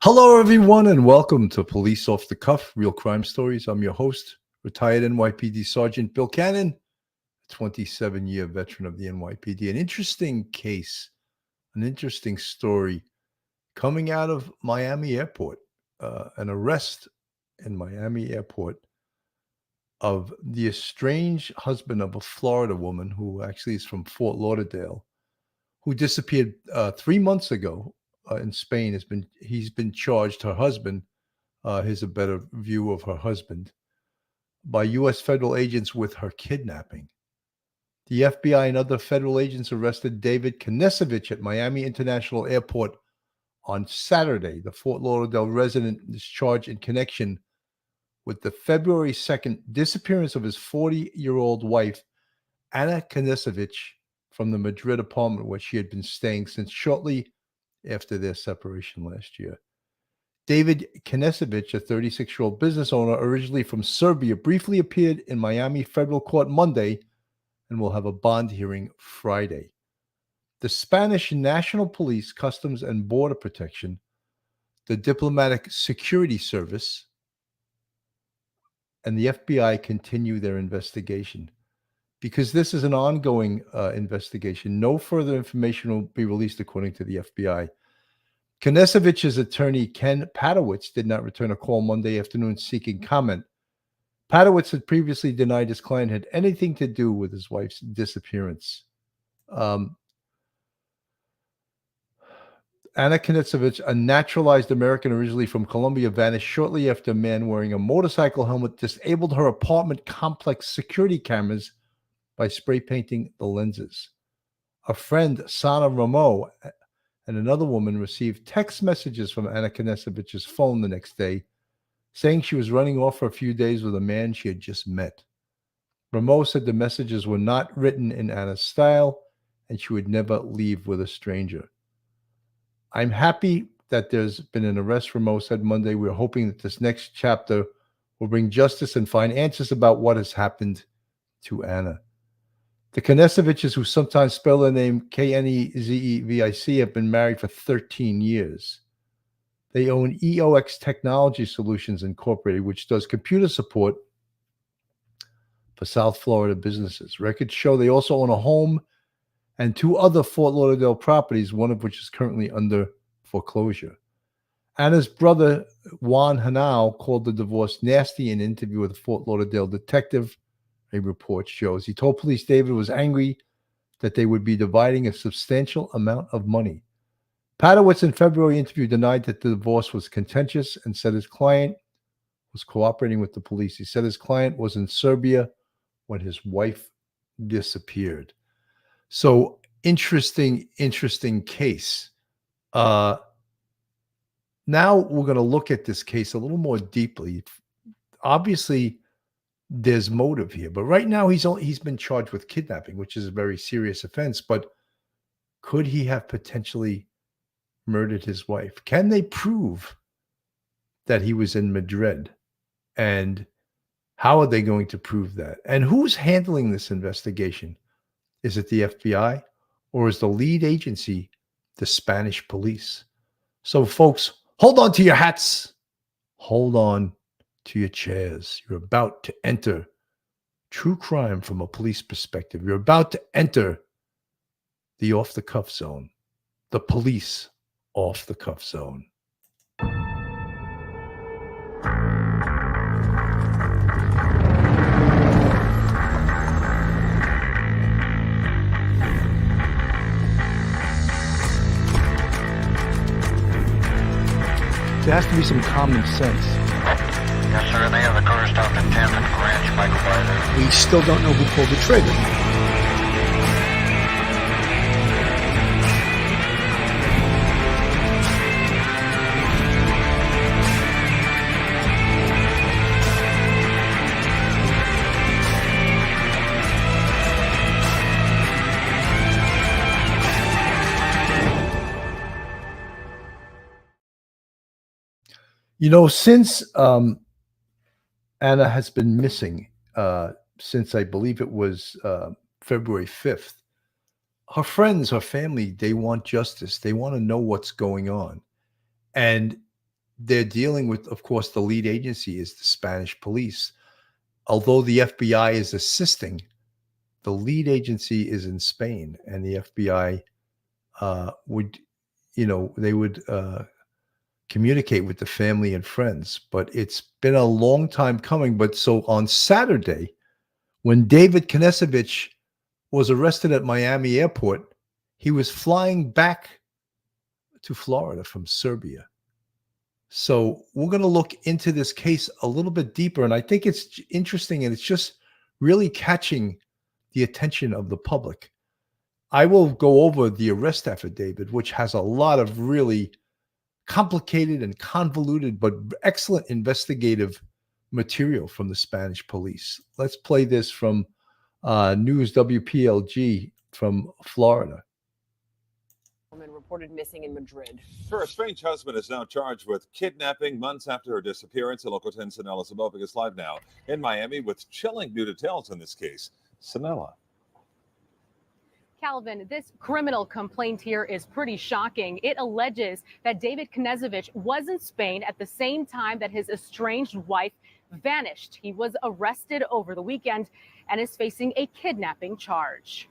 Hello, everyone, and welcome to Police Off the Cuff, Real Crime Stories. I'm your host, retired NYPD Sergeant Bill Cannon, 27-year veteran of the NYPD. An interesting case, an interesting story coming out of Miami Airport, an arrest in Miami Airport of the estranged husband of a Florida woman who actually is from Fort Lauderdale, who disappeared 3 months ago in Spain. He's been charged. Her husband, here's a better view of her husband, by U.S. federal agents with her kidnapping. The FBI and other federal agents arrested David Knezevich at Miami International Airport on Saturday. The Fort Lauderdale resident is charged in connection with the February 2nd disappearance of his 40-year-old wife, Anna Knezevich, from the Madrid apartment where she had been staying since shortly after their separation last year. David Knezevich, a 36-year-old business owner originally from Serbia, briefly appeared in Miami federal court Monday and will have a bond hearing Friday. The Spanish National Police, Customs and Border Protection, the Diplomatic Security Service, and the FBI continue their investigation. Because this is an ongoing investigation, no further information will be released, according to the FBI. Knezevich's attorney, Ken Padowitz, did not return a call Monday afternoon seeking comment. Padowitz had previously denied his client had anything to do with his wife's disappearance. Anna Knezevich, a naturalized American originally from Colombia, vanished shortly after a man wearing a motorcycle helmet disabled her apartment complex security cameras by spray painting the lenses. A friend, Sana Ramo, and another woman received text messages from Anna Knezevich's phone the next day saying she was running off for a few days with a man she had just met. Ramo said the messages were not written in Anna's style and she would never leave with a stranger. I'm happy that there's been an arrest, Ramo said Monday. We're hoping that this next chapter will bring justice and find answers about what has happened to Anna. The Knezeviches, who sometimes spell their name Knezevic, have been married for 13 years. They own EOX Technology Solutions Incorporated, which does computer support for South Florida businesses. Records show they also own a home and two other Fort Lauderdale properties, one of which is currently under foreclosure. Anna's brother, Juan Hanau, called the divorce nasty in an interview with a Fort Lauderdale detective, a report shows. He told police David was angry that they would be dividing a substantial amount of money. Padowitz, in February interview, denied that the divorce was contentious and said his client was cooperating with the police. He said his client was in Serbia when his wife disappeared. So interesting case. Now we're going to look at this case a little more deeply. Obviously, there's motive here, but right now he's been charged with kidnapping, which is a very serious offense. But could he have potentially murdered his wife? Can they prove that he was in Madrid? And how are they going to prove that? And who's handling this investigation? Is it the FBI or is the lead agency the Spanish police? So, folks, hold on to your hats. Hold on to your chairs. You're about to enter true crime from a police perspective. You're about to enter the off-the-cuff zone, the police off-the-cuff zone. There has to be some common sense. Yes, sir. They have a car stop in 10th and Branch, Michael Byler. We still don't know who pulled the trigger. You know, since Anna has been missing since I believe it was February 5th, her friends, her family, they want justice. They want to know what's going on. And they're dealing with, of course, the lead agency is the Spanish police. Although the FBI is assisting, the lead agency is in Spain, and the FBI would, they would communicate with the family and friends. But it's been a long time coming. But so on Saturday, when David Knezevich was arrested at Miami airport, he was flying back to Florida from Serbia. So we're going to look into this case a little bit deeper. And I think it's interesting, and it's just really catching the attention of the public. I will go over the arrest affidavit, which has a lot of really complicated and convoluted, but excellent investigative material from the Spanish police. Let's play this from News WPLG from Florida. Reported missing in Madrid. Her estranged husband is now charged with kidnapping months after her disappearance. Local 10 Sanella Sabovic is live now in Miami with chilling new details in this case. Sanella. Calvin, this criminal complaint here is pretty shocking. It alleges that David Knezevich was in Spain at the same time that his estranged wife vanished. He was arrested over the weekend and is facing a kidnapping charge.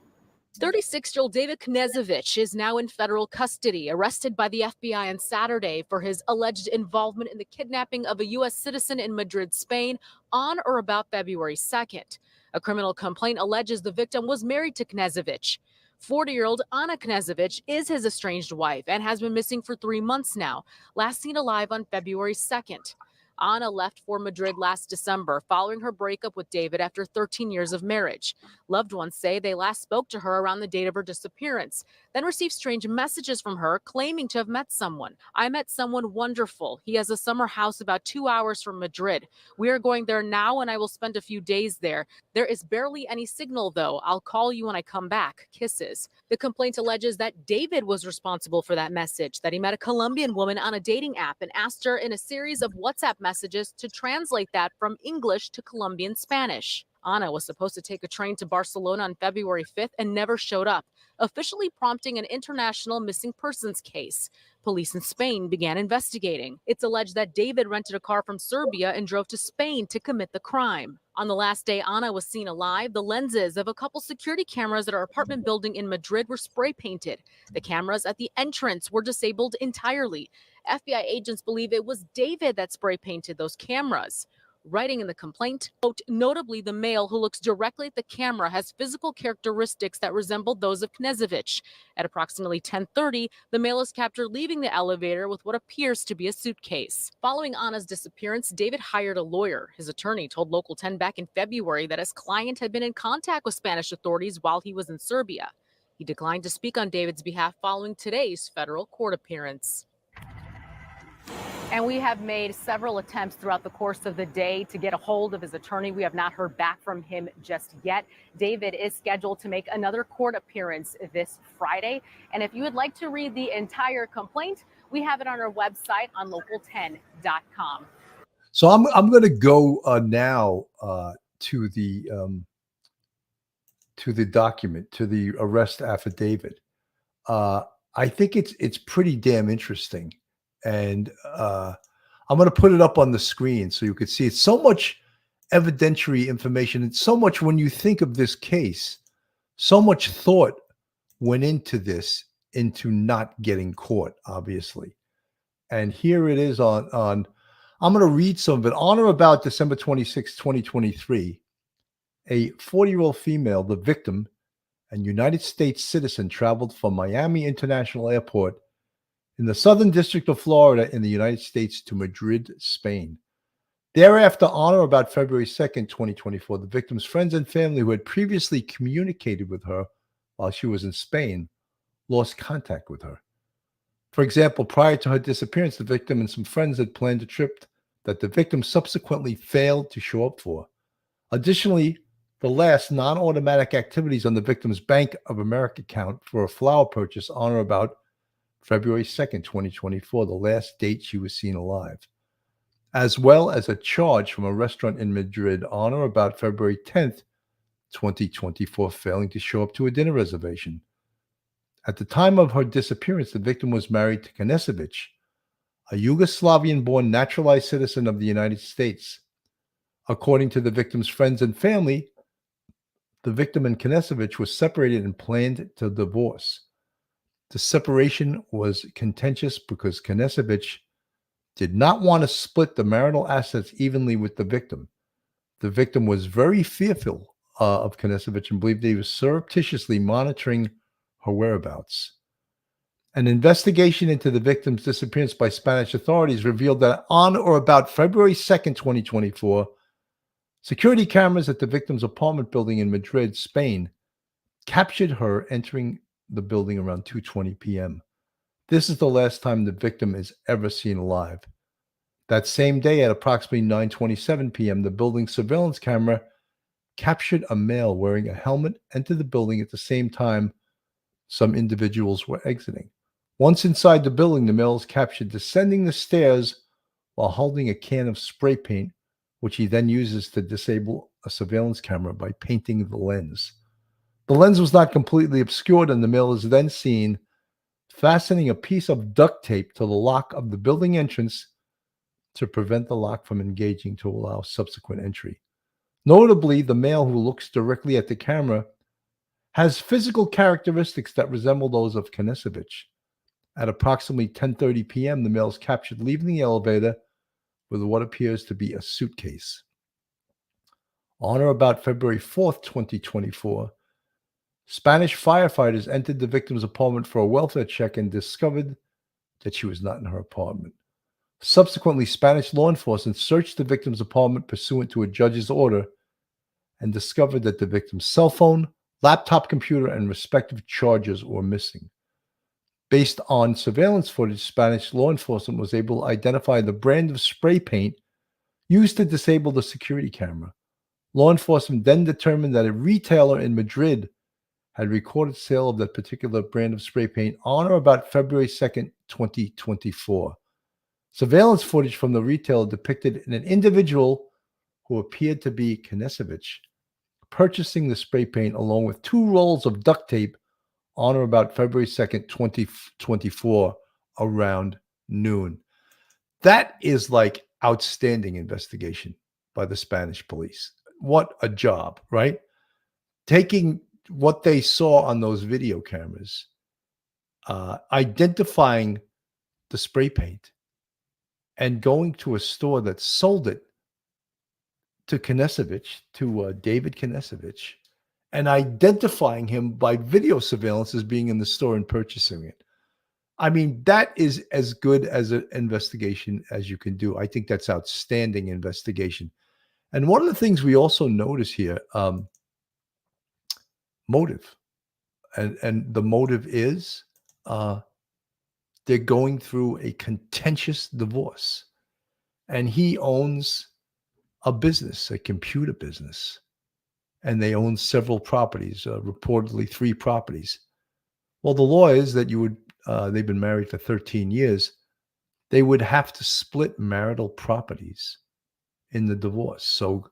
36-year-old David Knezevich is now in federal custody, arrested by the FBI on Saturday for his alleged involvement in the kidnapping of a U.S. citizen in Madrid, Spain, on or about February 2nd. A criminal complaint alleges the victim was married to Knezevich. 40-year-old Anna Knezevich is his estranged wife and has been missing for 3 months now, last seen alive on February 2nd. Anna left for Madrid last December following her breakup with David after 13 years of marriage. Loved ones say they last spoke to her around the date of her disappearance, then received strange messages from her claiming to have met someone. I met someone wonderful. He has a summer house about 2 hours from Madrid. We are going there now and I will spend a few days there. There is barely any signal though. I'll call you when I come back. Kisses. The complaint alleges that David was responsible for that message, that he met a Colombian woman on a dating app and asked her in a series of WhatsApp messages to translate that from English to Colombian Spanish. Anna was supposed to take a train to Barcelona on February 5th and never showed up, officially prompting an international missing persons case. Police in Spain began investigating. It's alleged that David rented a car from Serbia and drove to Spain to commit the crime. On the last day Anna was seen alive, the lenses of a couple security cameras at her apartment building in Madrid were spray painted. The cameras at the entrance were disabled entirely. FBI agents believe it was David that spray painted those cameras. Writing in the complaint, quote, notably the male who looks directly at the camera has physical characteristics that resemble those of Knezevich. At approximately 10:30, the male is captured leaving the elevator with what appears to be a suitcase. Following Anna's disappearance, David hired a lawyer. His attorney told Local 10 back in February that his client had been in contact with Spanish authorities while he was in Serbia. He declined to speak on David's behalf following today's federal court appearance. And we have made several attempts throughout the course of the day to get a hold of his attorney. We have not heard back from him just yet. David is scheduled to make another court appearance this Friday. And if you would like to read the entire complaint, we have it on our website on local10.com. So I'm going to go now to the document, to the arrest affidavit. I think it's pretty damn interesting. And I'm going to put it up on the screen so you could see it's so much evidentiary information. It's so much, when you think of this case, so much thought went into this, into not getting caught, obviously. And here it is on I'm going to read some of it. On or about December 26, 2023, a 40-year-old female, the victim, and United States citizen, traveled from Miami International Airport in the Southern District of Florida in the United States to Madrid, Spain. Thereafter, on or about February 2nd, 2024, the victim's friends and family who had previously communicated with her while she was in Spain lost contact with her. For example, prior to her disappearance, the victim and some friends had planned a trip that the victim subsequently failed to show up for. Additionally, the last non-automatic activities on the victim's Bank of America account for a flower purchase on or about February 2nd, 2024, the last date she was seen alive, as well as a charge from a restaurant in Madrid on or about February 10th, 2024, failing to show up to a dinner reservation. At the time of her disappearance, the victim was married to Knezevich, a Yugoslavian-born naturalized citizen of the United States. According to the victim's friends and family, the victim and Knezevich were separated and planned to divorce. The separation was contentious because Knezevich did not want to split the marital assets evenly with the victim. The victim was very fearful of Knezevich and believed that he was surreptitiously monitoring her whereabouts. An investigation into the victim's disappearance by Spanish authorities revealed that on or about February 2nd, 2024, security cameras at the victim's apartment building in Madrid, Spain, captured her entering the building around 2:20 p.m. This is the last time the victim is ever seen alive. That same day at approximately 9:27 p.m., the building's surveillance camera captured a male wearing a helmet enter the building at the same time some individuals were exiting. Once inside the building, the male is captured descending the stairs while holding a can of spray paint, which he then uses to disable a surveillance camera by painting the lens. The lens was not completely obscured, and the male is then seen fastening a piece of duct tape to the lock of the building entrance to prevent the lock from engaging to allow subsequent entry. Notably, the male who looks directly at the camera has physical characteristics that resemble those of Knezevich. At approximately 10:30 p.m., the male is captured leaving the elevator with what appears to be a suitcase. On or about February 4th, 2024, Spanish firefighters entered the victim's apartment for a welfare check and discovered that she was not in her apartment. Subsequently, Spanish law enforcement searched the victim's apartment pursuant to a judge's order and discovered that the victim's cell phone, laptop computer, and respective chargers were missing. Based on surveillance footage, Spanish law enforcement was able to identify the brand of spray paint used to disable the security camera. Law enforcement then determined that a retailer in Madrid had recorded sale of that particular brand of spray paint on or about February 2nd, 2024. Surveillance footage from the retailer depicted an individual who appeared to be Knezevich purchasing the spray paint along with 2 rolls of duct tape on or about February 2nd, 2024, around noon. That is like outstanding investigation by the Spanish police. What a job, right? Taking what they saw on those video cameras, identifying the spray paint, and going to a store that sold it to Knezevich, to David Knezevich, and identifying him by video surveillance as being in the store and purchasing it. I mean, that is as good as an investigation as you can do. I think that's outstanding investigation. And one of the things we also notice here, motive. And the motive is they're going through a contentious divorce. And he owns a business, a computer business. And they own several properties, reportedly 3 properties. Well, the law is that they've been married for 13 years. They would have to split marital properties in the divorce. So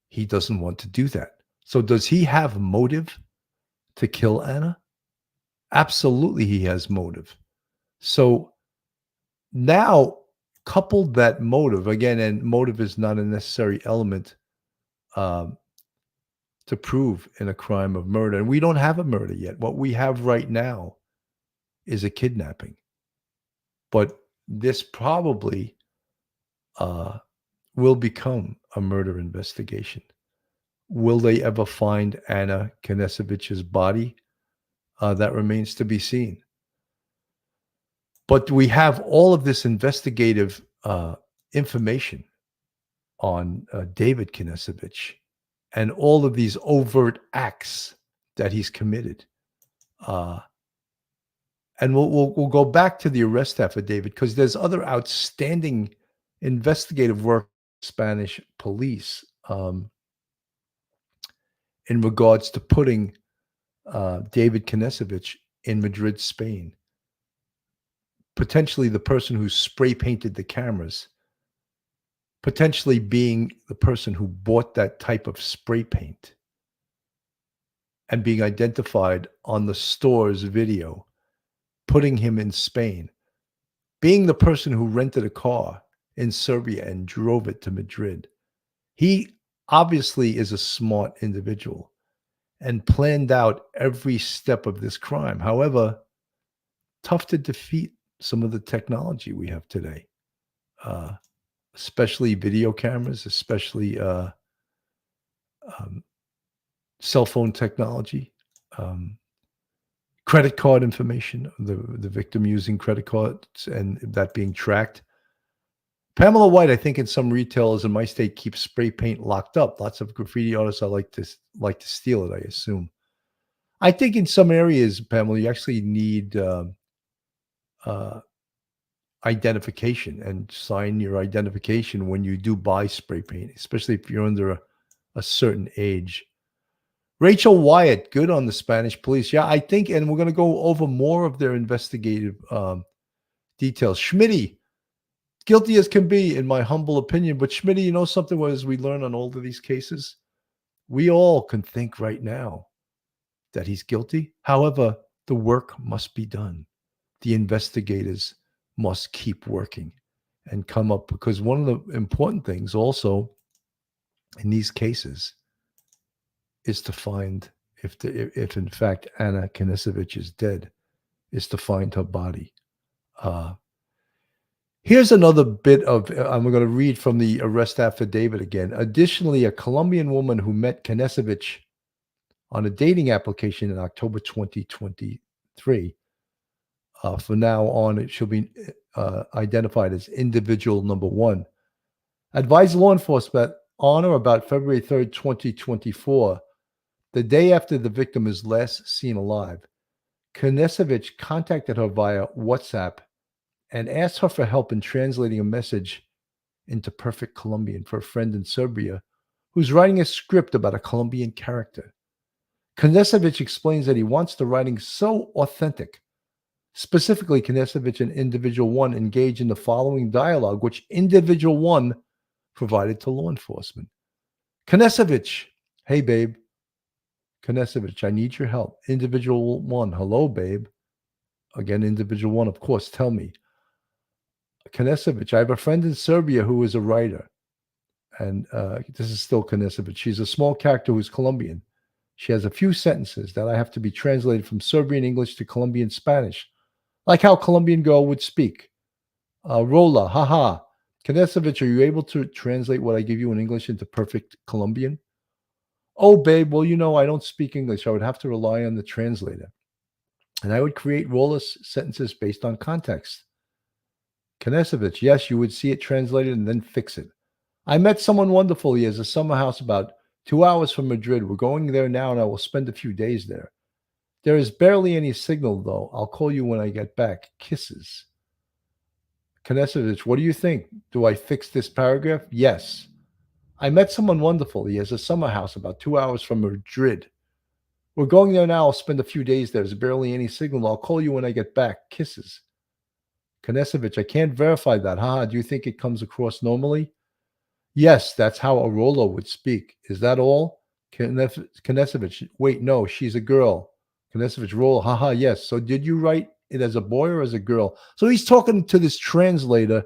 he doesn't want to do that. So does he have motive to kill Anna? Absolutely, he has motive. So now, coupled that motive, again, and motive is not a necessary element to prove in a crime of murder. And we don't have a murder yet. What we have right now is a kidnapping. But this probably will become a murder investigation. Will they ever find Anna Knezevich's body? That remains to be seen. But we have all of this investigative information on David Knezevich and all of these overt acts that he's committed. And we'll go back to the arrest affidavit because there's other outstanding investigative work Spanish police in regards to putting David Knezevich in Madrid, Spain. Potentially the person who spray painted the cameras, potentially being the person who bought that type of spray paint and being identified on the store's video, putting him in Spain. being the person who rented a car in Serbia and drove it to Madrid. He obviously is a smart individual and planned out every step of this crime. However, tough to defeat some of the technology we have today, especially video cameras, especially cell phone technology, credit card information, the victim using credit cards and that being tracked. Pamela White, I think in some retailers in my state keep spray paint locked up. Lots of graffiti artists like to steal it, I assume. I think in some areas, Pamela, you actually need identification and sign your identification when you do buy spray paint, especially if you're under a certain age. Rachel Wyatt, good on the Spanish police. Yeah, I think, and we're going to go over more of their investigative details. Schmitty, guilty as can be, in my humble opinion. But Schmitty, you know something, as we learn on all of these cases, we all can think right now that he's guilty. However, the work must be done. The investigators must keep working and come up, because one of the important things also in these cases is to find, if in fact Anna Knezevich is dead, is to find her body. Here's another bit of, I'm going to read from the arrest affidavit again. Additionally, a Colombian woman who met Knezevich on a dating application in October 2023, from now on, she'll be identified as individual number one, advised law enforcement on or about February 3rd, 2024, the day after the victim is last seen alive. Knezevich contacted her via WhatsApp and asked her for help in translating a message into perfect Colombian for a friend in Serbia who's writing a script about a Colombian character. Knezevich explains that he wants the writing so authentic. Specifically, Knezevich and individual one engage in the following dialogue, which individual one provided to law enforcement. Knezevich, hey babe. Knezevich, I need your help. Individual one, hello babe. Again, individual one, of course, tell me. Knezevich, I have a friend in Serbia who is a writer. And this is still Knezevich. She's a small character who's Colombian. She has a few sentences that I have to be translated from Serbian English to Colombian Spanish, like how a Colombian girl would speak. Rola, haha. Knezevich, are you able to translate what I give you in English into perfect Colombian? Oh, babe, well, you know, I don't speak English. I would have to rely on the translator. And I would create Rola's sentences based on context. Knezevich, yes, you would see it translated and then fix it. I met someone wonderful. He has a summer house about 2 hours from Madrid. We're going there now, and I will spend a few days there. There is barely any signal, though. I'll call you when I get back. Kisses. Knezevich, what do you think? Do I fix this paragraph? Yes. I met someone wonderful. He has a summer house about 2 hours from Madrid. We're going there now. I'll spend a few days there. There's barely any signal. I'll call you when I get back. Kisses. Knezevich, I can't verify that. Haha, do you think it comes across normally? Yes, that's how a Rolo would speak. Is that all? Knezevich, wait, no, she's a girl. Knezevich, Rolo, haha, yes. So did you write it as a boy or as a girl? So he's talking to this translator.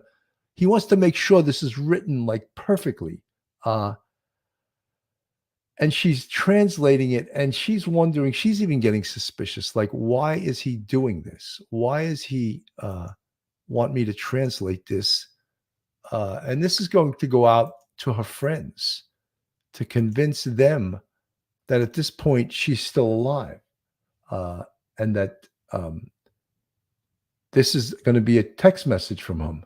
He wants to make sure this is written like perfectly. And she's translating it, and she's wondering, she's even getting suspicious. Like, why is he doing this? Why is he want me to translate this? And this is going to go out to her friends to convince them that at this point she's still alive, and that this is going to be a text message from him.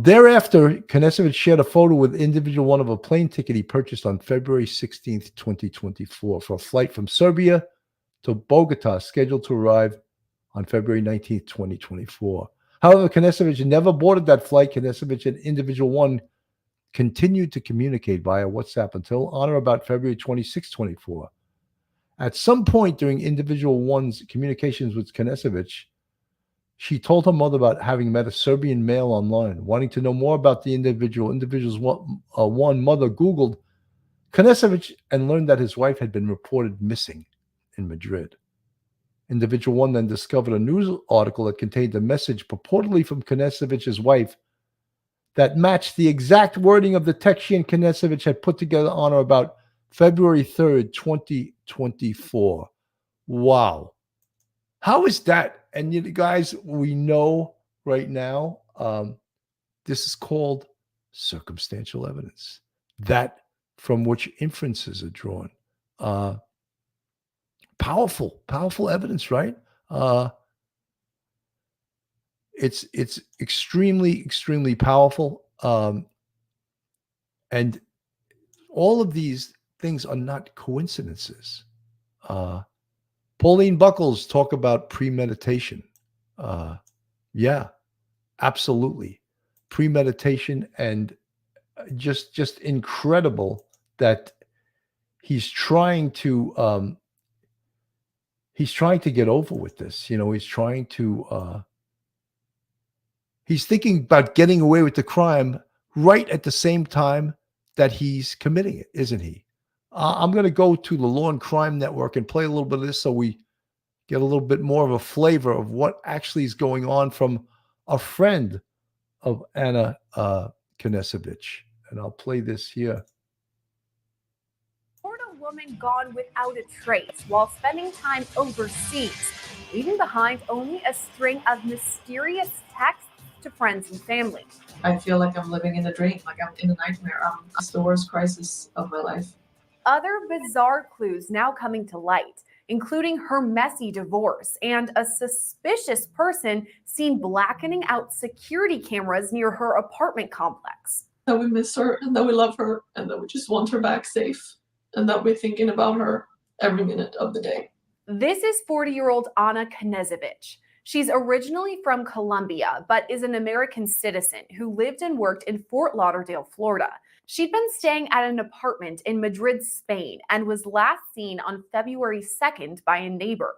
Thereafter, Knezevich shared a photo with individual one of a plane ticket he purchased on February 16th, 2024 for a flight from Serbia to Bogota, scheduled to arrive on February 19th, 2024. However, Knezevich never boarded that flight. Knezevich and individual one continued to communicate via WhatsApp until on or about February 26, 24. At some point during individual one's communications with Knezevich, she told her mother about having met a Serbian male online, wanting to know more about the individual. One mother Googled Knezevich and learned that his wife had been reported missing in Madrid. Individual 1 then discovered a news article that contained a message purportedly from Knezevich's wife that matched the exact wording of the text she and Knezevich had put together on or about February 3rd, 2024. Wow. How is that? And you guys, we know right now, this is called circumstantial evidence, that from which inferences are drawn. Powerful evidence, right? It's extremely powerful, and all of these things are not coincidences. Pauline Buckles talk about premeditation. Yeah, absolutely, premeditation, and just incredible that he's trying to get over with this. He's thinking about getting away with the crime right at the same time that he's committing it, isn't he? I'm going to go to the Law and Crime Network and play a little bit of this so we get a little bit more of a flavor of what actually is going on from a friend of Anna Knezevich. And I'll play this here. A woman gone without a trace while spending time overseas, leaving behind only a string of mysterious texts to friends and family. I feel like I'm living in a dream, like I'm in a nightmare. It's the worst crisis of my life. Other bizarre clues now coming to light, including her messy divorce and a suspicious person seen blackening out security cameras near her apartment complex. That we miss her and that we love her and that we just want her back safe and that we're thinking about her every minute of the day. This is 40-year-old Anna Knezevich. She's originally from Colombia, but is an American citizen who lived and worked in Fort Lauderdale, Florida. She'd been staying at an apartment in Madrid, Spain, and was last seen on February 2nd by a neighbor.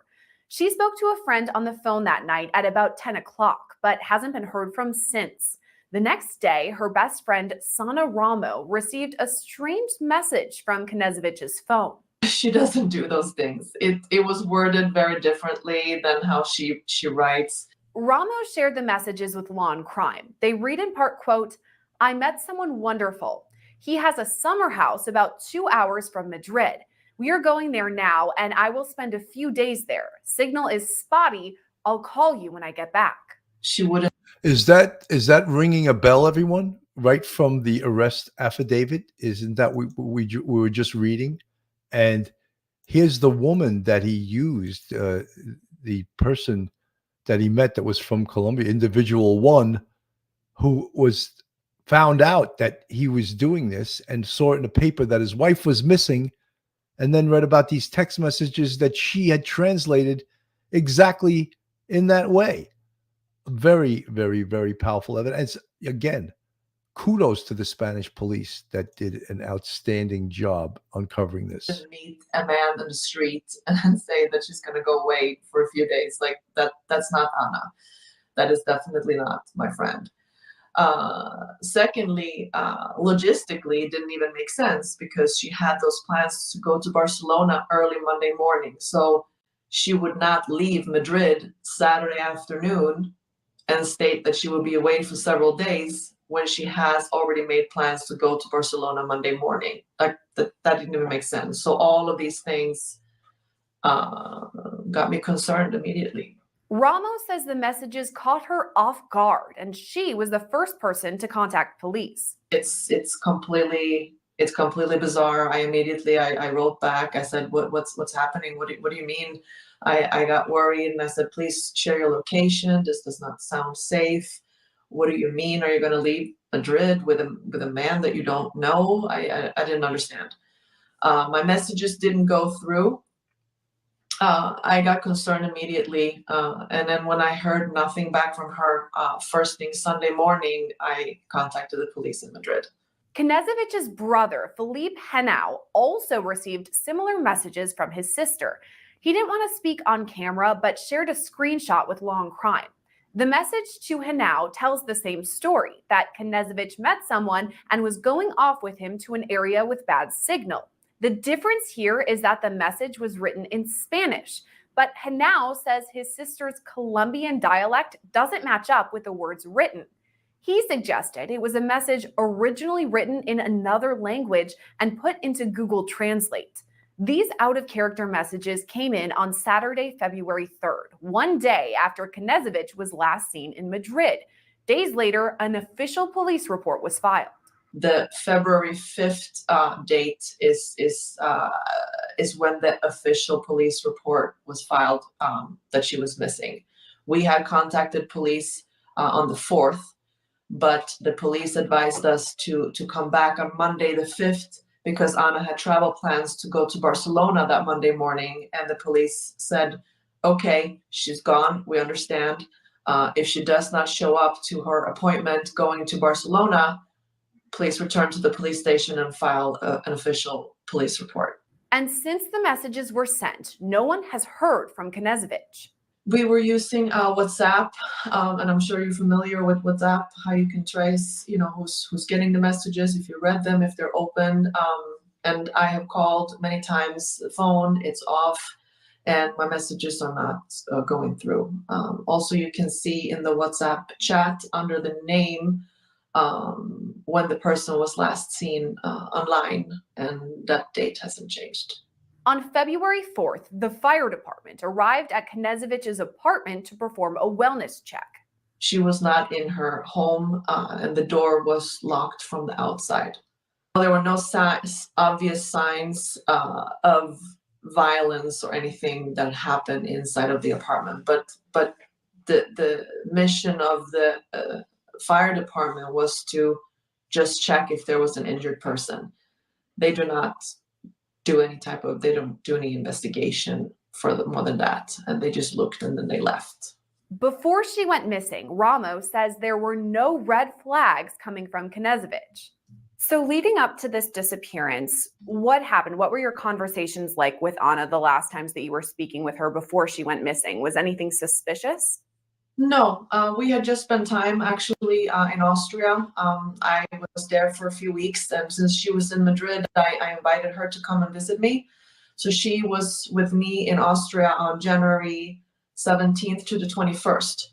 She spoke to a friend on the phone that night at about 10 o'clock, but hasn't been heard from since. The next day, her best friend, Sana Ramo, received a strange message from Knezevich's phone. She doesn't do those things. It was worded very differently than how she writes. Ramo shared the messages with Law and Crime. They read in part, quote, "I met someone wonderful. He has a summer house about 2 hours from Madrid. We are going there now, and I will spend a few days there. Signal is spotty. I'll call you when I get back." She wouldn't. Is that ringing a bell, everyone? Right from the arrest affidavit? Isn't that we were just reading? And here's the woman that he used, the person that he met that was from Colombia, individual 1, who was found out that he was doing this and saw it in a paper that his wife was missing, and then read about these text messages that she had translated exactly in that way. Very, very, very powerful evidence. Again, kudos to the Spanish police that did an outstanding job uncovering this. Meet a man in the street and say that she's going to go away for a few days. Like that's not Anna. That is definitely not my friend. Secondly, logistically, it didn't even make sense because she had those plans to go to Barcelona early Monday morning. So she would not leave Madrid Saturday afternoon and state that she would be away for several days when she has already made plans to go to Barcelona Monday morning. Like that didn't even make sense. So all of these things got me concerned immediately. Ramos says the messages caught her off guard, and she was the first person to contact police. It's completely bizarre. I wrote back. I said, what's happening? What do you mean? I got worried and I said, please share your location. This does not sound safe. What do you mean? Are you going to leave Madrid with a man that you don't know? I didn't understand. My messages didn't go through. I got concerned immediately. And then when I heard nothing back from her, first thing Sunday morning, I contacted the police in Madrid. Knezevich's brother, Philippe Henao, also received similar messages from his sister. He didn't want to speak on camera, but shared a screenshot with Law and Crime. The message to Henao tells the same story, that Knezevich met someone and was going off with him to an area with bad signal. The difference here is that the message was written in Spanish. But Hanau says his sister's Colombian dialect doesn't match up with the words written. He suggested it was a message originally written in another language and put into Google Translate. These out-of-character messages came in on Saturday, February 3rd, one day after Knezevich was last seen in Madrid. Days later, an official police report was filed. The February 5th date is when the official police report was filed that she was missing. We had contacted police on the 4th, but the police advised us to come back on Monday the 5th because Anna had travel plans to go to Barcelona that Monday morning, and the police said, okay, she's gone, we understand. If she does not show up to her appointment going to Barcelona, please return to the police station and file an official police report. And since the messages were sent, no one has heard from Knezevich. We were using WhatsApp, and I'm sure you're familiar with WhatsApp, how you can trace, who's getting the messages, if you read them, if they're open. And I have called many times, the phone, it's off, and my messages are not going through. Also, you can see in the WhatsApp chat under the name when the person was last seen online, and that date hasn't changed. On February 4th, the fire department arrived at Knezevich's apartment to perform a wellness check. She was not in her home, and the door was locked from the outside. There were no obvious signs of violence or anything that happened inside of the apartment, but the mission of the fire department was to just check if there was an injured person. They don't do any investigation for more than that, and they just looked and then they left. Before she went missing, Ramos says there were no red flags coming from Knezevich. So leading up to this disappearance, what happened? What were your conversations like with Anna the last times that you were speaking with her before she went missing? Was anything suspicious? No, we had just spent time actually in Austria. I was there for a few weeks, and since she was in Madrid, I invited her to come and visit me. So she was with me in Austria on January 17th to the 21st.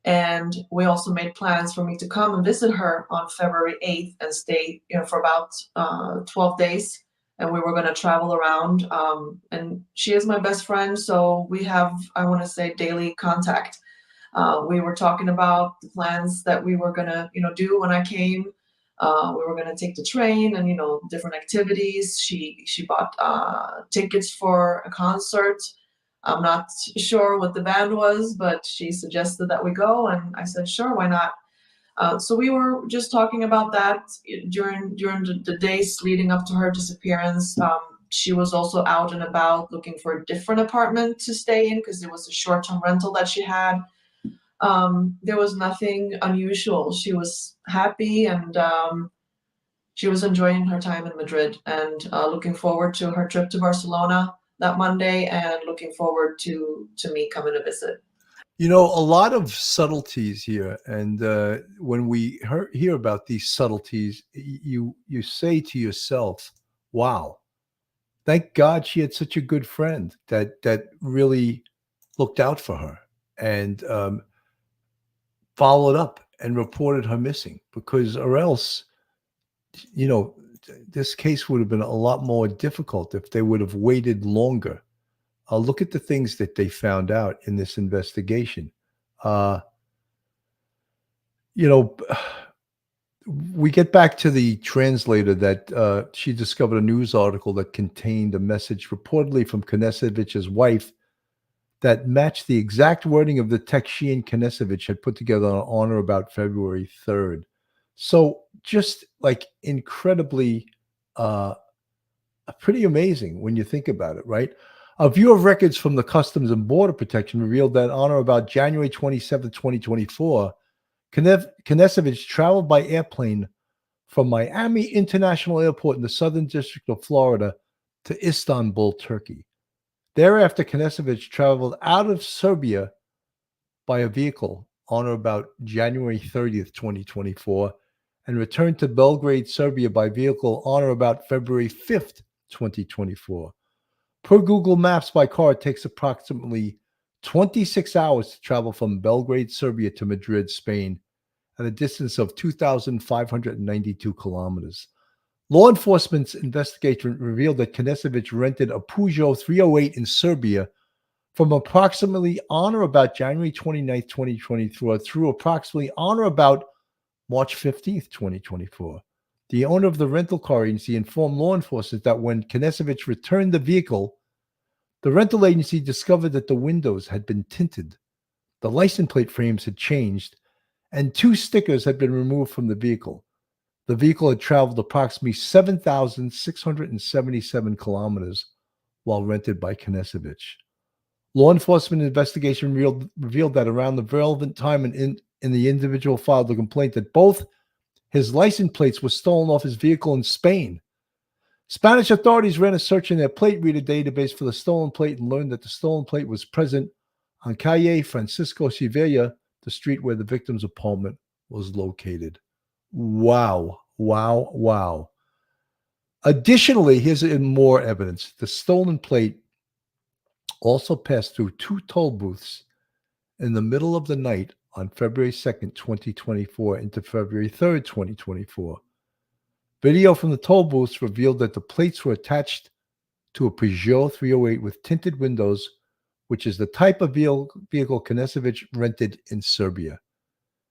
And we also made plans for me to come and visit her on February 8th and stay for about 12 days. And we were going to travel around. And she is my best friend, so we have, I want to say, daily contact. We were talking about the plans that we were gonna, do when I came. We were gonna take the train and, different activities. She bought tickets for a concert. I'm not sure what the band was, but she suggested that we go, and I said, sure, why not? So we were just talking about that during the days leading up to her disappearance. She was also out and about looking for a different apartment to stay in because it was a short-term rental that she had. There was nothing unusual. She was happy, and she was enjoying her time in Madrid, and looking forward to her trip to Barcelona that Monday, and looking forward to me coming to visit. A lot of subtleties here, and when we hear about these subtleties, you say to yourself, wow, thank God she had such a good friend that really looked out for her and followed up and reported her missing, because or else, this case would have been a lot more difficult if they would have waited longer. Look at the things that they found out in this investigation. We get back to the translator that she discovered a news article that contained a message reportedly from Knezevich's wife that matched the exact wording of the text she and Knezevich had put together on or about February 3rd. So just like incredibly, pretty amazing when you think about it, right? A view of records from the Customs and Border Protection revealed that on or about January 27, 2024, Knezevich traveled by airplane from Miami International Airport in the Southern District of Florida to Istanbul, Turkey. Thereafter, Knezevich traveled out of Serbia by a vehicle on or about January 30th, 2024, and returned to Belgrade, Serbia by vehicle on or about February 5th, 2024. Per Google Maps, by car, it takes approximately 26 hours to travel from Belgrade, Serbia to Madrid, Spain, at a distance of 2,592 kilometers. Law enforcement's investigation revealed that Knezevich rented a Peugeot 308 in Serbia from approximately on or about January 29th, 2024 through approximately on or about March 15th, 2024. The owner of the rental car agency informed law enforcement that when Knezevich returned the vehicle, the rental agency discovered that the windows had been tinted, the license plate frames had changed, and 2 stickers had been removed from the vehicle. The vehicle had traveled approximately 7,677 kilometers while rented by Knezevich. Law enforcement investigation revealed that around the relevant time in the individual filed a complaint that both his license plates were stolen off his vehicle in Spain. Spanish authorities ran a search in their plate reader database for the stolen plate and learned that the stolen plate was present on Calle Francisco Sevilla, the street where the victim's apartment was located. Wow, wow, wow. Additionally, here's more evidence. The stolen plate also passed through 2 toll booths in the middle of the night on February 2nd, 2024 into February 3rd, 2024. Video from the toll booths revealed that the plates were attached to a Peugeot 308 with tinted windows, which is the type of vehicle Knezevich rented in Serbia.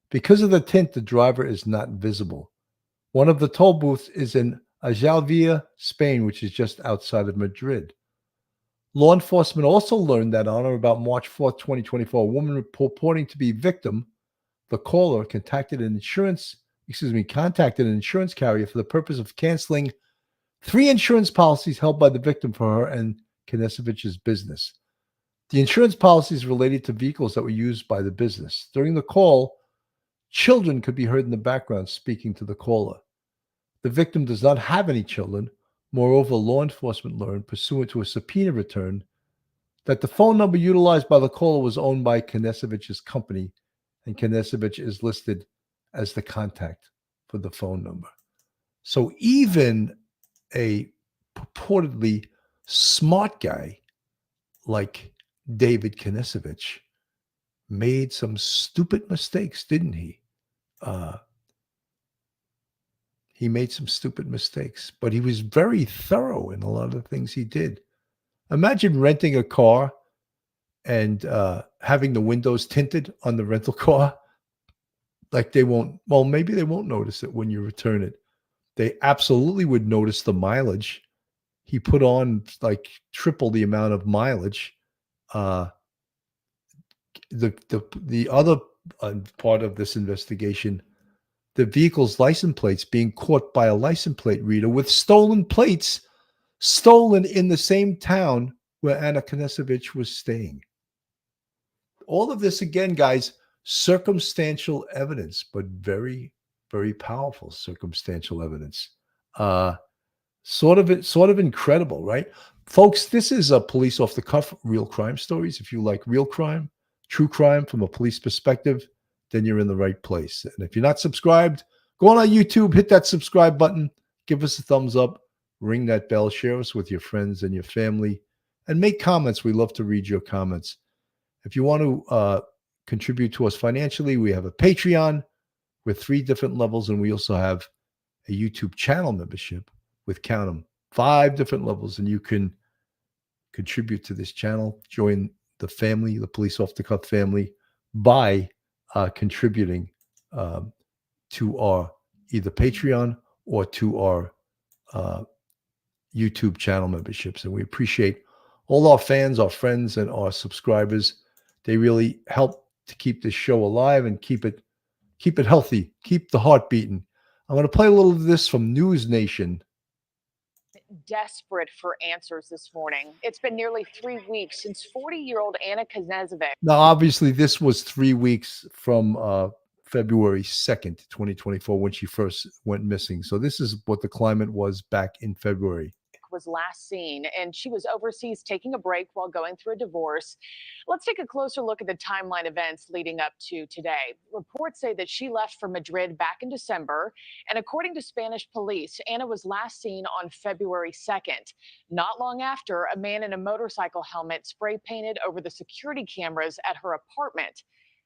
Because of the tint, the driver is not visible. One of the toll booths is in Ajalvia, Spain, which is just outside of Madrid. Law enforcement also learned that on or about March 4th, 2024, a woman purporting to be victim, the caller contacted an insurance carrier for the purpose of canceling 3 insurance policies held by the victim for her and Knezevich's business. The insurance policies related to vehicles that were used by the business. During the call, children could be heard in the background speaking to the caller. The victim does not have any children. Moreover, law enforcement learned, pursuant to a subpoena return, that the phone number utilized by the caller was owned by Knezevich's company, and Knezevich is listed as the contact for the phone number. So even a purportedly smart guy like David Knezevich made some stupid mistakes, didn't he? He made some stupid mistakes, but he was very thorough in a lot of the things he did. Imagine renting a car and having the windows tinted on the rental car. Like maybe they won't notice it when you return it. They absolutely would notice the mileage. He put on like triple the amount of mileage. The other part of this investigation, the vehicle's license plates being caught by a license plate reader with stolen plates, stolen in the same town where Anna Knezevich was staying. All of this, again, guys, circumstantial evidence, but very, very powerful circumstantial evidence. Sort of incredible, right? Folks, this is a police off the cuff, real crime stories. If you like real crime, true crime from a police perspective, then you're in the right place. And if you're not subscribed, go on our YouTube, hit that subscribe button, give us a thumbs up, ring that bell, share us with your friends and your family, and make comments. We love to read your comments. If you want to contribute to us financially, we have a Patreon with 3 different levels, and we also have a YouTube channel membership with, count them, 5 different levels, and you can contribute to this channel, join the family, the Police Off the Cuff family, by contributing to our either Patreon or to our YouTube channel memberships. And we appreciate all our fans, our friends, and our subscribers. They really help to keep this show alive and keep it healthy, keep the heart beating. I'm going to play a little of this from News Nation. Desperate for answers this morning. It's been nearly 3 weeks since 40-year-old Anna Knezevich. Now, obviously, this was 3 weeks from February 2nd, 2024, when she first went missing. So this is what the climate was back in February. was last seen, and she was overseas taking a break while going through a divorce. Let's take a closer look at the timeline events leading up to today. Reports say that she left for Madrid back in December, and according to Spanish police, Ana was last seen on February 2nd. Not long after, a man in a motorcycle helmet spray painted over the security cameras at her apartment.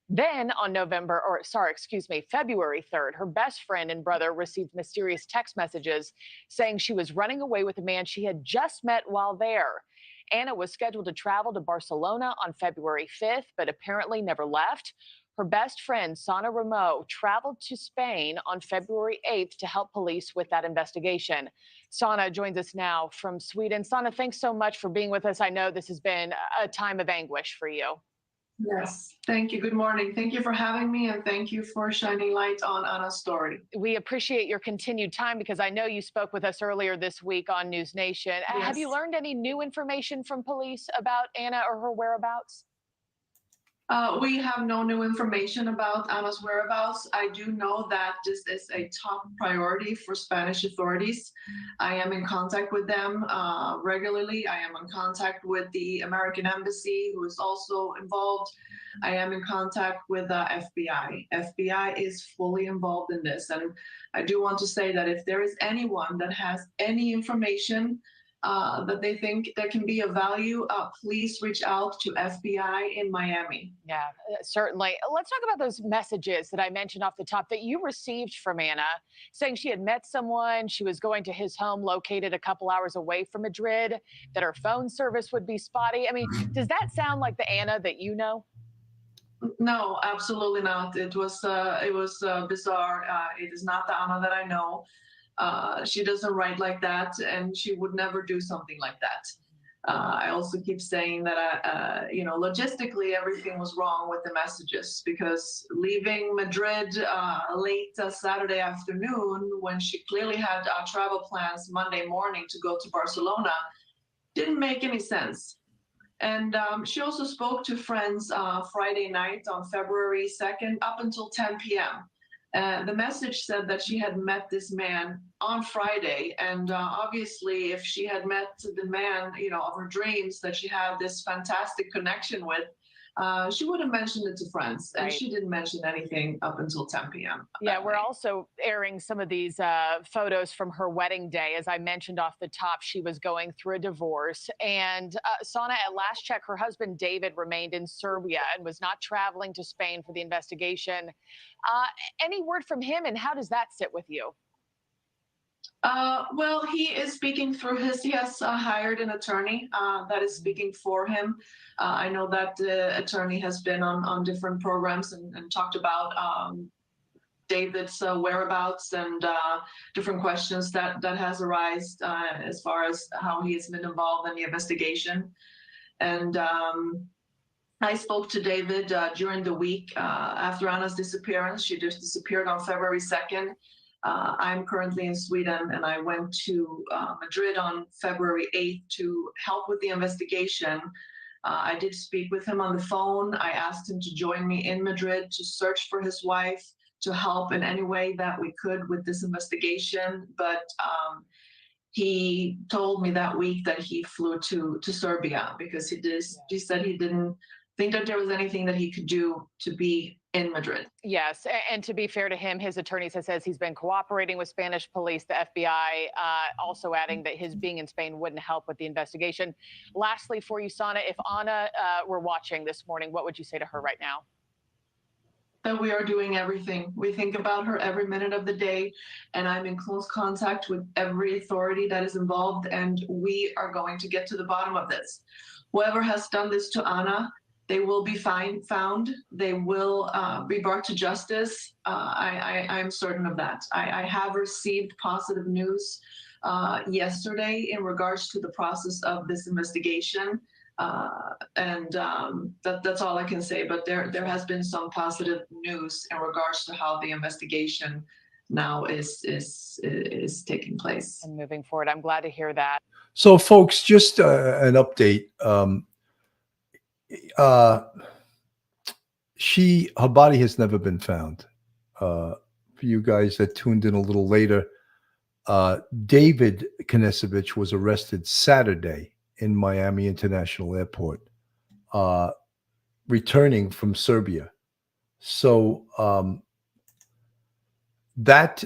Then on February 3rd, her best friend and brother received mysterious text messages saying she was running away with a man she had just met while there. Ana was scheduled to travel to Barcelona on February 5th, but apparently never left. Her best friend, Sana Ramo, traveled to Spain on February 8th to help police with that investigation. Sana joins us now from Sweden. Sana, thanks so much for being with us. I know this has been a time of anguish for you. Yes, thank you. Good morning. Thank you for having me, and thank you for shining light on Anna's story. We appreciate your continued time because I know you spoke with us earlier this week on News Nation. Yes. Have you learned any new information from police about Ana or her whereabouts? We have no new information about Anna's whereabouts. I do know that this is a top priority for Spanish authorities. I am in contact with them regularly. I am in contact with the American Embassy, who is also involved. I am in contact with the FBI. FBI is fully involved in this. And I do want to say that if there is anyone that has any information that they think that can be of value, please reach out to FBI in Miami. Yeah, certainly. Let's talk about those messages that I mentioned off the top that you received from Ana, saying she had met someone, she was going to his home located a couple hours away from Madrid, that her phone service would be spotty. I mean, does that sound like the Ana that you know? No, absolutely not. It was bizarre. It is not the Anna that I know. She doesn't write like that, and she would never do something like that. I also keep saying that, logistically, everything was wrong with the messages, because leaving Madrid late Saturday afternoon, when she clearly had travel plans Monday morning to go to Barcelona, didn't make any sense. And she also spoke to friends Friday night on February 2nd up until 10 p.m. The message said that she had met this man on Friday, and obviously, if she had met the man, of her dreams that she had this fantastic connection with, she would have mentioned it to friends, and she didn't mention anything up until 10 p.m. Yeah, we're also airing some of these photos from her wedding day. As I mentioned off the top, she was going through a divorce. And Sana, at last check, her husband David remained in Serbia and was not traveling to Spain for the investigation. Any word from him, and how does that sit with you? Well, he is speaking through he has hired an attorney that is speaking for him. I know that the attorney has been on different programs and talked about David's whereabouts and different questions that has arisen as far as how he has been involved in the investigation. And I spoke to David during the week after Anna's disappearance. She just disappeared on February 2nd. I'm currently in Sweden, and I went to Madrid on February 8th to help with the investigation. I did speak with him on the phone. I asked him to join me in Madrid to search for his wife, to help in any way that we could with this investigation. But he told me that week that he flew to Serbia because he said he didn't think that there was anything that he could do to be in Madrid. Yes, and to be fair to him, his attorney says he's been cooperating with Spanish police, the FBI, also adding that his being in Spain wouldn't help with the investigation. Lastly, for you, Sana, if Ana were watching this morning, what would you say to her right now? That we are doing everything. We think about her every minute of the day, and I'm in close contact with every authority that is involved, and we are going to get to the bottom of this. Whoever has done this to Ana, they will be found. They will be brought to justice. I'm certain of that. I have received positive news yesterday in regards to the process of this investigation. That's all I can say. But there has been some positive news in regards to how the investigation now is taking place. And moving forward, I'm glad to hear that. So, folks, just an update. Her body has never been found. For you guys that tuned in a little later, David Knezevich was arrested Saturday in Miami International Airport, returning from Serbia. So that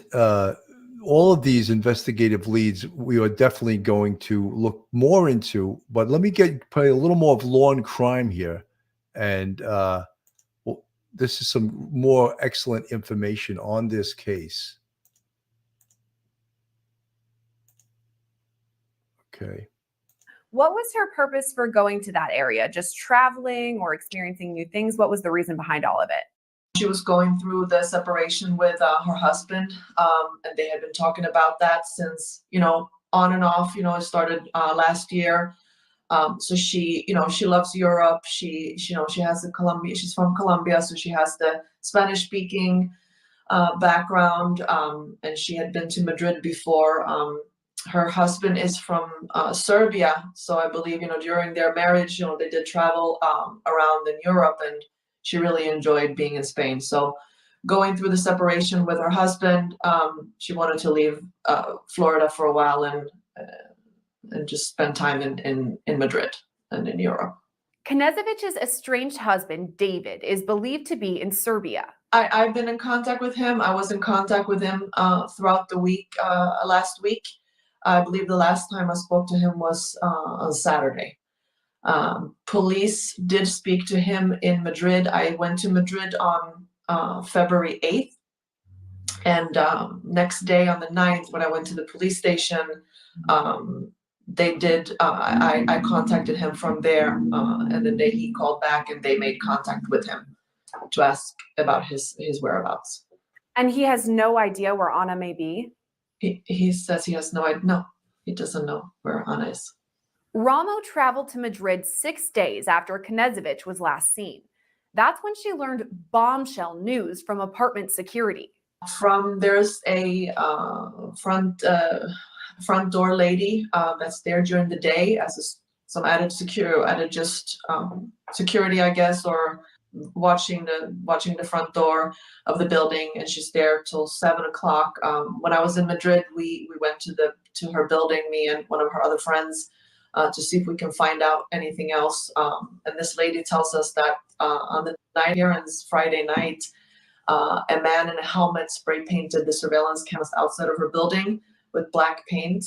all of these investigative leads we are definitely going to look more into. But let me play a little more of law and crime here, and well, this is some more excellent information on this case. Okay. What was her purpose for going to that area? Just traveling or experiencing new things? What was the reason behind all of it? She was going through the separation with her husband, and they had been talking about that since, on and off. It started last year. So she, she loves Europe. She has the Colombia. She's from Colombia, so she has the Spanish-speaking background, and she had been to Madrid before. Her husband is from Serbia, so I believe during their marriage, they did travel around in Europe, and she really enjoyed being in Spain. So going through the separation with her husband, she wanted to leave Florida for a while and just spend time in Madrid and in Europe. Knezevich's estranged husband, David, is believed to be in Serbia. I've been in contact with him. I was in contact with him throughout the week, last week. I believe the last time I spoke to him was on Saturday. Police did speak to him in Madrid. I went to Madrid on February 8th. And next day on the 9th, when I went to the police station, they did, I contacted him from there. And the day he called back and they made contact with him to ask about his whereabouts. And he has no idea where Anna may be? He says he has no idea. No, he doesn't know where Anna is. Ramo traveled to Madrid 6 days after Knezevich was last seen. That's when she learned bombshell news from apartment security. There's a front door lady that's there during the day as some added security, I guess, or watching the front door of the building, and she's there till 7 o'clock. When I was in Madrid, we went to her building, me and one of her other friends, to see if we can find out anything else. And this lady tells us that on the night here, on this Friday night, a man in a helmet spray painted the surveillance cameras outside of her building with black paint,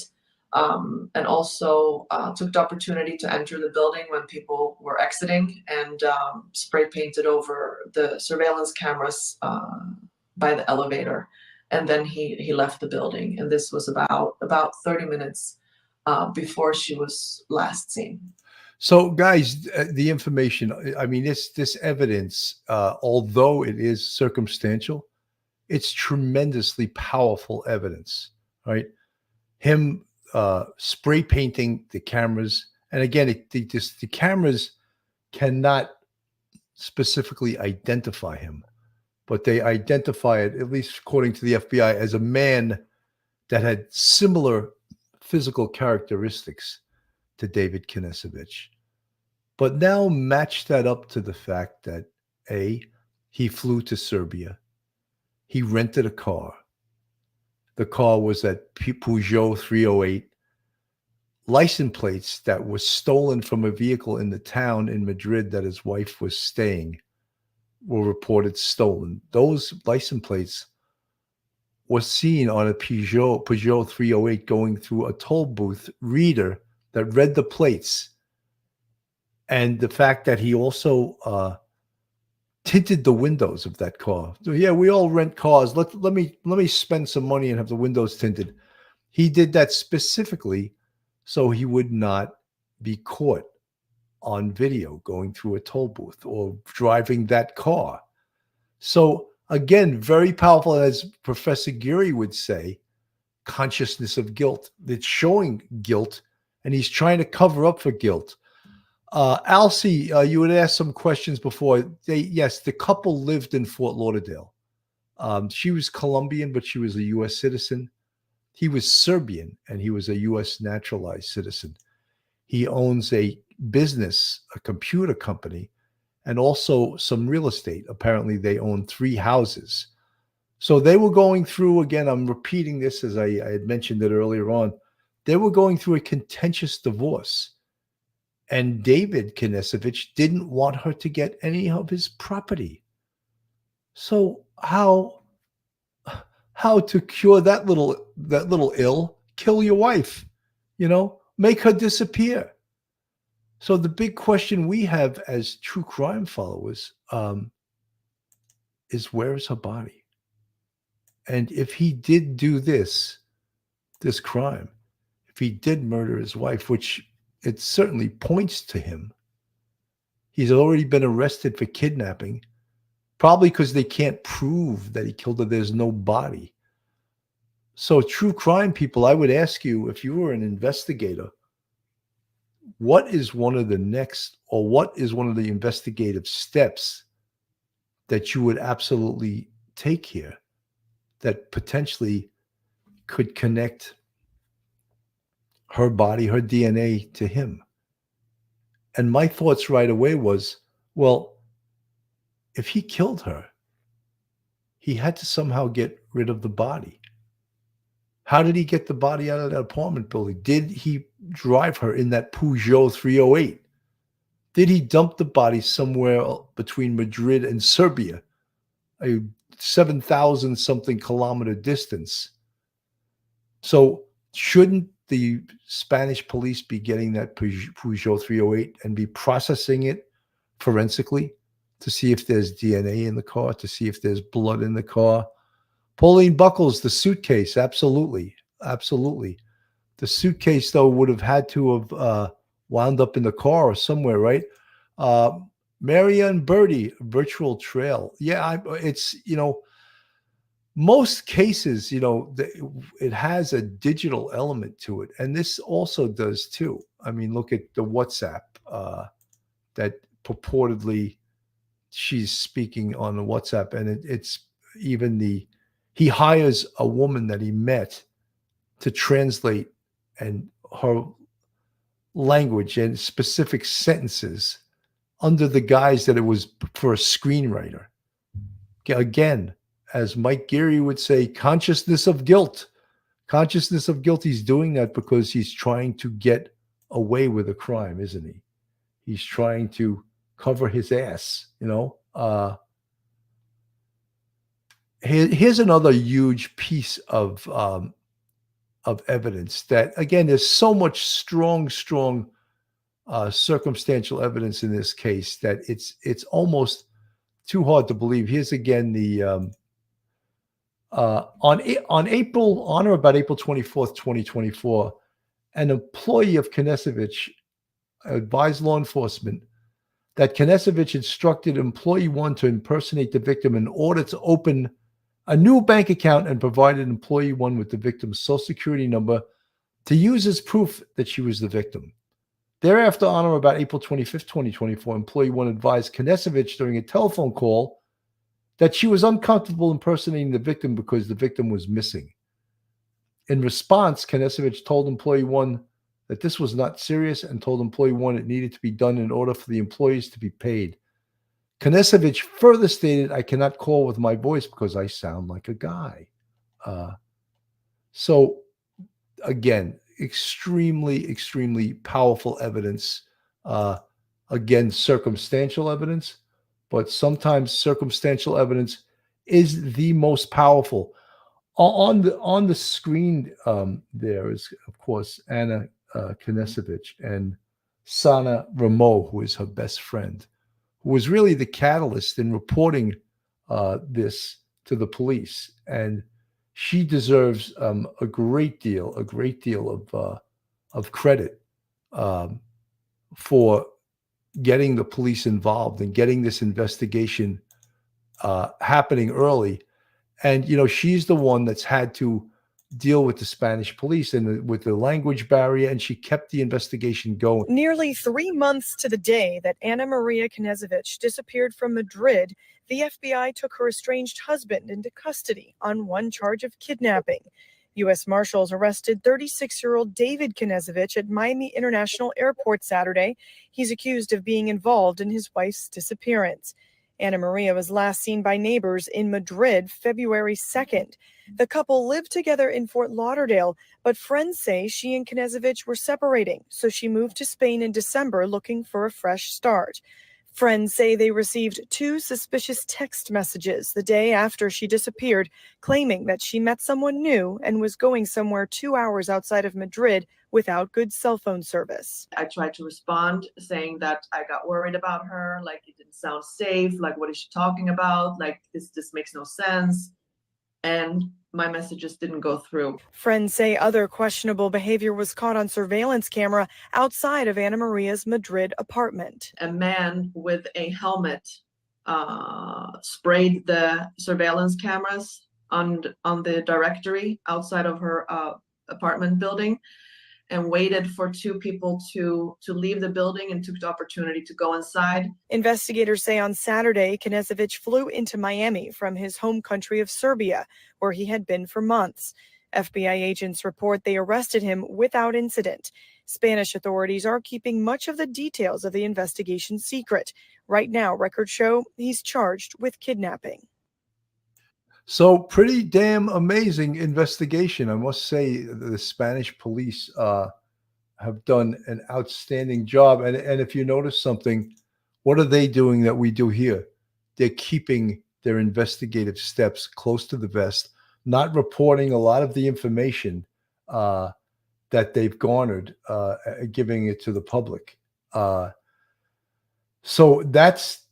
and also took the opportunity to enter the building when people were exiting and spray painted over the surveillance cameras by the elevator. And then he left the building. And this was about 30 minutes before she was last seen. So, guys, the information, I mean, this evidence, although it is circumstantial, it's tremendously powerful evidence, right? Him spray painting the cameras. And again, the cameras cannot specifically identify him, but they identify it, at least according to the FBI, as a man that had similar physical characteristics to David Knezevich. But now match that up to the fact that he flew to Serbia. He rented a car. The car was that Peugeot 308. License plates that were stolen from a vehicle in the town in Madrid that his wife was staying were reported stolen. Those license plates were seen on a Peugeot 308 going through a toll booth reader that read the plates. And the fact that he also tinted the windows of that car. So yeah, we all rent cars. Let me spend some money and have the windows tinted. He did that specifically so he would not be caught on video going through a toll booth or driving that car. So again, very powerful, as Professor Geary would say, consciousness of guilt. It's showing guilt, and he's trying to cover up for guilt. Alcy, you had asked some questions before. Yes, the couple lived in Fort Lauderdale. She was Colombian, but she was a U.S. citizen. He was Serbian, and he was a U.S. naturalized citizen. He owns a business, a computer company, and also some real estate. Apparently, they own 3 houses So they were going through, again, I'm repeating this as I had mentioned it earlier on, they were going through a contentious divorce. And David Knezevich didn't want her to get any of his property. So how to cure that little ill? Kill your wife, make her disappear. So the big question we have as true crime followers is, where is her body? And if he did do this crime, if he did murder his wife, which it certainly points to him, he's already been arrested for kidnapping, probably because they can't prove that he killed her. There's no body. So true crime people, I would ask you, if you were an investigator, what is one of the investigative steps that you would absolutely take here that potentially could connect her body, her DNA to him? And my thoughts right away was, well, if he killed her, he had to somehow get rid of the body. How did he get the body out of that apartment building? Did he drive her in that Peugeot 308? Did he dump the body somewhere between Madrid and Serbia, a 7,000 something kilometer distance? So shouldn't the Spanish police be getting that Peugeot 308 and be processing it forensically to see if there's DNA in the car, to see if there's blood in the car? Pauline Buckles, the suitcase, absolutely. The suitcase, though, would have had to have wound up in the car or somewhere, right? Marianne Birdie, virtual trail. Yeah, it's, most cases, it has a digital element to it. And this also does too. I mean, look at the WhatsApp that purportedly she's speaking on the WhatsApp. And it's even he hires a woman that he met to translate and her language and specific sentences under the guise that it was for a screenwriter. Again, as Mike Geary would say, consciousness of guilt. Consciousness of guilt. He's doing that because he's trying to get away with a crime, isn't he? He's trying to cover his ass, Here's another huge piece of evidence that, again, there's so much strong circumstantial evidence in this case that it's almost too hard to believe. Here's again the on or about April 24th, 2024, an employee of Knezevich advised law enforcement that Knezevich instructed employee 1 to impersonate the victim in order to open a new bank account and provided employee 1 with the victim's social security number to use as proof that she was the victim. Thereafter, on or about April 25th, 2024, employee 1 advised Knezevich during a telephone call that she was uncomfortable impersonating the victim because the victim was missing. In response, Knezevich told employee 1 that this was not serious and told employee 1 it needed to be done in order for the employees to be paid. Knezevich further stated, "I cannot call with my voice because I sound like a guy." So again, extremely powerful evidence. Again, circumstantial evidence, but sometimes circumstantial evidence is the most powerful. On the screen, there is, of course, Anna Knezevich and Sana Ramo, who is her best friend, who was really the catalyst in reporting this to the police. And she deserves a great deal of credit for getting the police involved and getting this investigation happening early. And, she's the one that's had to deal with the Spanish police and with the language barrier, and she kept the investigation going. Nearly 3 months to the day that Ana Maria Knezevich disappeared from Madrid, the FBI took her estranged husband into custody on one charge of kidnapping. U.S. Marshals arrested 36-year-old David Knezevich at Miami International Airport Saturday. He's accused of being involved in his wife's disappearance. Ana Maria was last seen by neighbors in Madrid February 2nd. The couple lived together in Fort Lauderdale, but friends say she and Knezevich were separating, so she moved to Spain in December looking for a fresh start. Friends say they received 2 suspicious text messages the day after she disappeared, claiming that she met someone new and was going somewhere 2 hours outside of Madrid without good cell phone service. I tried to respond saying that I got worried about her, like it didn't sound safe, like what is she talking about, like this makes no sense, and my messages didn't go through. Friends say other questionable behavior was caught on surveillance camera outside of Ana Maria's Madrid apartment. A man with a helmet sprayed the surveillance cameras on the directory outside of her apartment building, and waited for 2 people to leave the building and took the opportunity to go inside. Investigators say on Saturday, Knezevich flew into Miami from his home country of Serbia, where he had been for months. FBI agents report they arrested him without incident. Spanish authorities are keeping much of the details of the investigation secret. Right now, records show he's charged with kidnapping. So pretty damn amazing investigation. I must say the Spanish police have done an outstanding job. And if you notice something, what are they doing that we do here? They're keeping their investigative steps close to the vest, not reporting a lot of the information that they've garnered, giving it to the public. So that's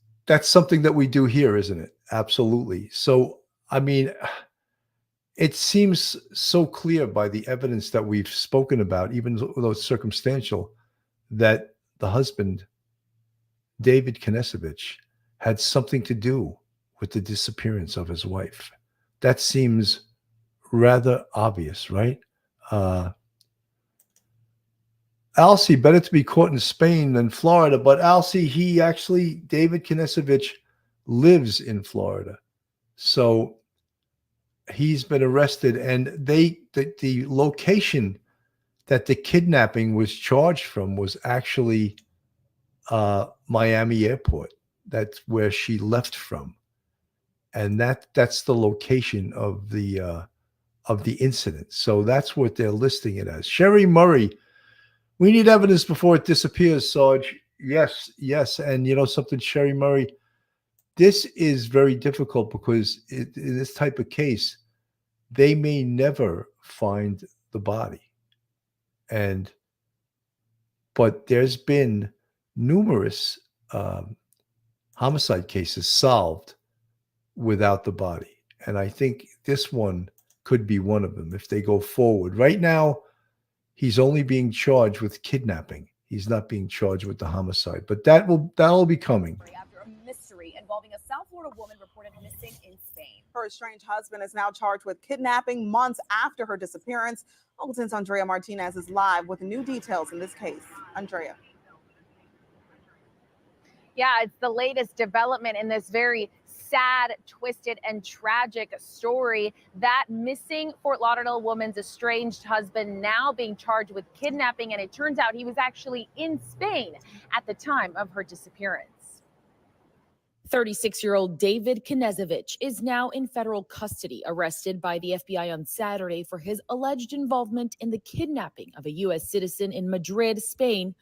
something that we do here, isn't it? Absolutely. So I mean, it seems so clear by the evidence that we've spoken about, even though it's circumstantial, that the husband, David Knezevich, had something to do with the disappearance of his wife. That seems rather obvious, right? Alcy, better to be caught in Spain than Florida. But Alcy, David Knezevich lives in Florida. So he's been arrested, and the location that the kidnapping was charged from was actually Miami Airport. That's where she left from, and that's the location of the incident. So that's what they're listing it as. Sherry Murray, we need evidence before it disappears, Sarge. Yes, and you know something, Sherry Murray. This is very difficult because in this type of case, they may never find the body. But there's been numerous homicide cases solved without the body. And I think this one could be one of them if they go forward. Right now, he's only being charged with kidnapping. He's not being charged with the homicide, but that'll be coming. After a mystery involving a South Florida woman reported missing in Spain. Her estranged husband is now charged with kidnapping months after her disappearance. Local 10's Andrea Martinez is live with new details in this case. Andrea. Yeah, it's the latest development in this very sad, twisted, and tragic story. That missing Fort Lauderdale woman's estranged husband now being charged with kidnapping, and it turns out he was actually in Spain at the time of her disappearance. 36-year-old David Knezevich is now in federal custody, arrested by the FBI on Saturday for his alleged involvement in the kidnapping of a U.S. citizen in Madrid, Spain,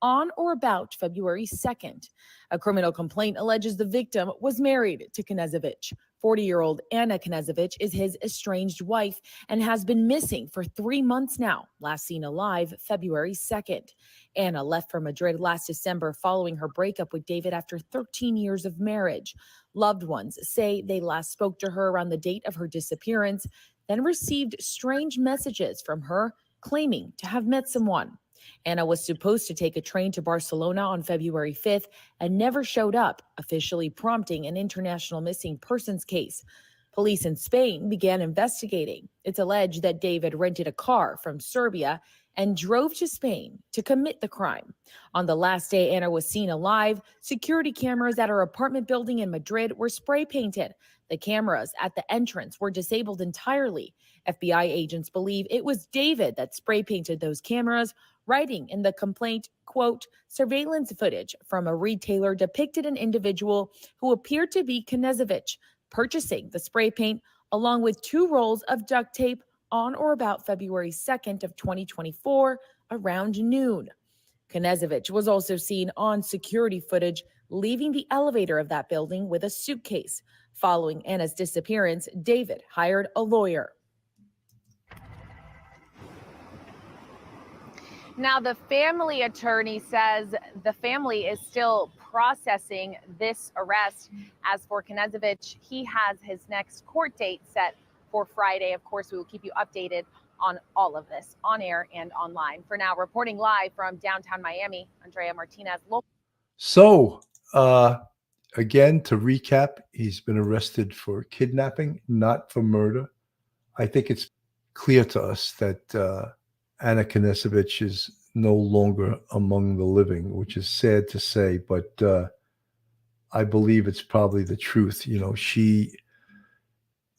on or about February 2nd. A criminal complaint alleges the victim was married to Knezevich. 40-year-old Ana Knezevich is his estranged wife and has been missing for 3 months now, last seen alive February 2nd. Ana left for Madrid last December following her breakup with David after 13 years of marriage. Loved ones say they last spoke to her around the date of her disappearance, then received strange messages from her claiming to have met someone. Ana was supposed to take a train to Barcelona on February 5th and never showed up, officially prompting an international missing persons case. Police in Spain began investigating. It's alleged that David rented a car from Serbia and drove to Spain to commit the crime. On the last day Anna was seen alive, security cameras at her apartment building in Madrid were spray painted. The cameras at the entrance were disabled entirely. FBI agents believe it was David that spray painted those cameras, writing in the complaint, quote, surveillance footage from a retailer depicted an individual who appeared to be Knezevich purchasing the spray paint along with 2 rolls of duct tape on or about February 2nd of 2024 around noon. Knezevich was also seen on security footage leaving the elevator of that building with a suitcase. Following Anna's disappearance, David hired a lawyer. Now, the family attorney says the family is still processing this arrest. As for Knezevich, he has his next court date set for Friday. Of course, we will keep you updated on all of this on air and online. For now, reporting live from downtown Miami, Andrea Martinez. So, again, to recap, he's been arrested for kidnapping, not for murder. I think it's clear to us that Anna Knezevich is no longer among the living, which is sad to say, but I believe it's probably the truth. You know,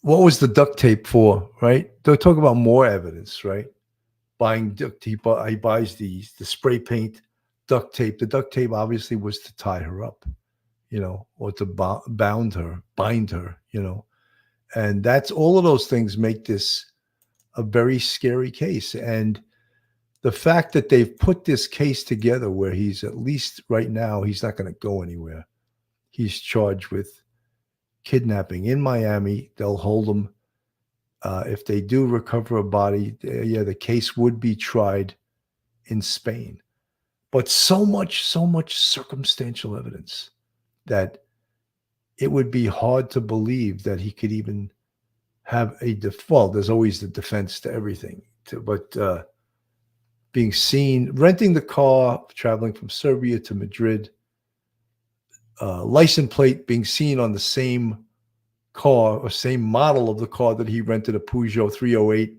what was the duct tape for, right? They'll talk about more evidence, right? Buying duct tape, he buys the spray paint duct tape. The duct tape obviously was to tie her up, you know, or to bind her, you know. And that's all of those things make this a very scary case. And the fact that they've put this case together where he's, at least right now, he's not going to go anywhere. He's charged with kidnapping in Miami. They'll hold him. If they do recover a body, the case would be tried in Spain. But so much circumstantial evidence that it would be hard to believe that he could even have a default. There's always the defense to everything. But being seen, renting the car, traveling from Serbia to Madrid, license plate being seen on the same car or same model of the car that he rented, a Peugeot 308,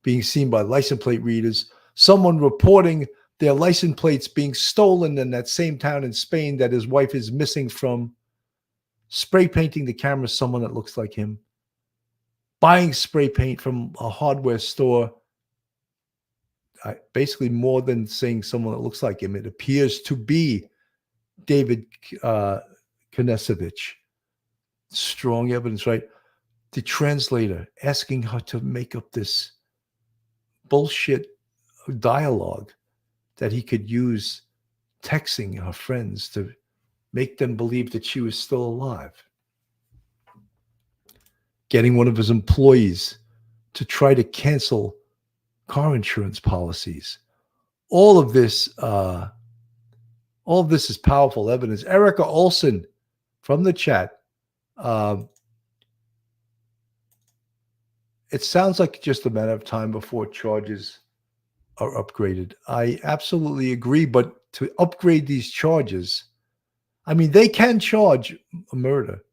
being seen by license plate readers, someone reporting their license plates being stolen in that same town in Spain that his wife is missing from, spray painting the camera someone that looks like him, buying spray paint from a hardware store, basically more than saying someone that looks like him. It appears to be David Knezevich. Strong evidence, right? The translator asking her to make up this bullshit dialogue that he could use, texting her friends to make them believe that she was still alive. Getting one of his employees to try to cancel car insurance policies. All of this is powerful evidence. Erica Olson from the chat. It sounds like just a matter of time before charges are upgraded. I absolutely agree, but to upgrade these charges, I mean, they can charge a murder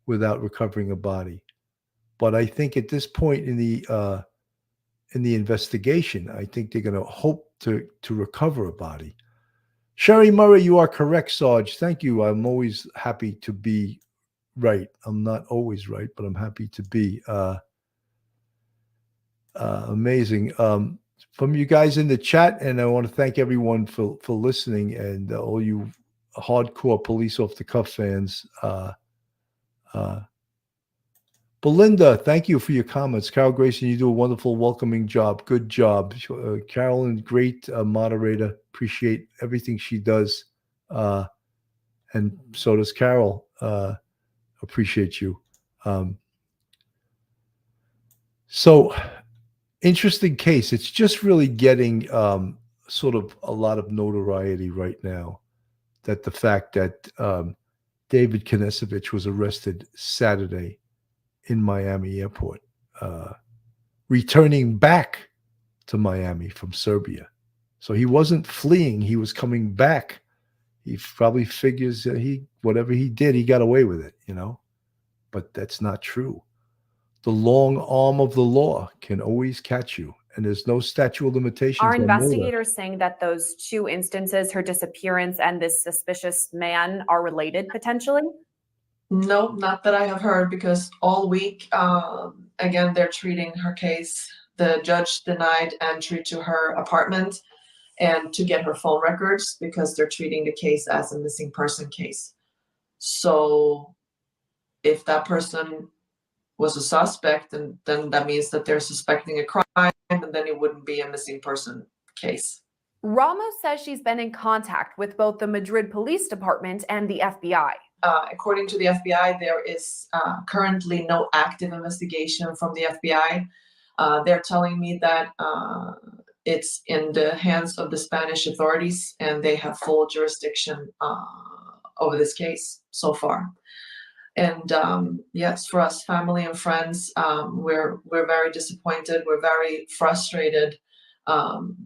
without recovering a body. But I think at this point in the investigation, I think they're going to hope to recover a body. Sherry Murray, you are correct, Sarge. Thank you. I'm always happy to be right. I'm not always right, but I'm happy to be. Amazing. From you guys in the chat, and I want to thank everyone for listening, and all you hardcore Police Off the Cuff fans. Belinda, thank you for your comments. Carol Grayson, you do a wonderful welcoming job. Good job. Carolyn, great moderator. Appreciate everything she does. And so does Carol. Appreciate you. So interesting case. It's just really getting sort of a lot of notoriety right now, that the fact that David Knezevich was arrested Saturday in Miami airport, returning back to Miami from Serbia. So he wasn't fleeing, he was coming back. He probably figures that whatever he did, he got away with it, you know, but that's not true. The long arm of the law can always catch you. and there's no statute of limitations. Are on murder. investigators saying that those two instances, her disappearance and this suspicious man, are related potentially? No, not that I have heard, because all week, again, they're treating her case. The judge denied entry to her apartment and to get her phone records because they're treating the case as a missing person case. So if that person was a suspect, then that means that they're suspecting a crime, and then it wouldn't be a missing person case. Ramos says she's been in contact with both the Madrid Police Department and the FBI. According to the FBI, there is currently no active investigation from the FBI. They're telling me that it's in the hands of the Spanish authorities, and they have full jurisdiction over this case so far. And yes, for us, family and friends, we're very disappointed. We're very frustrated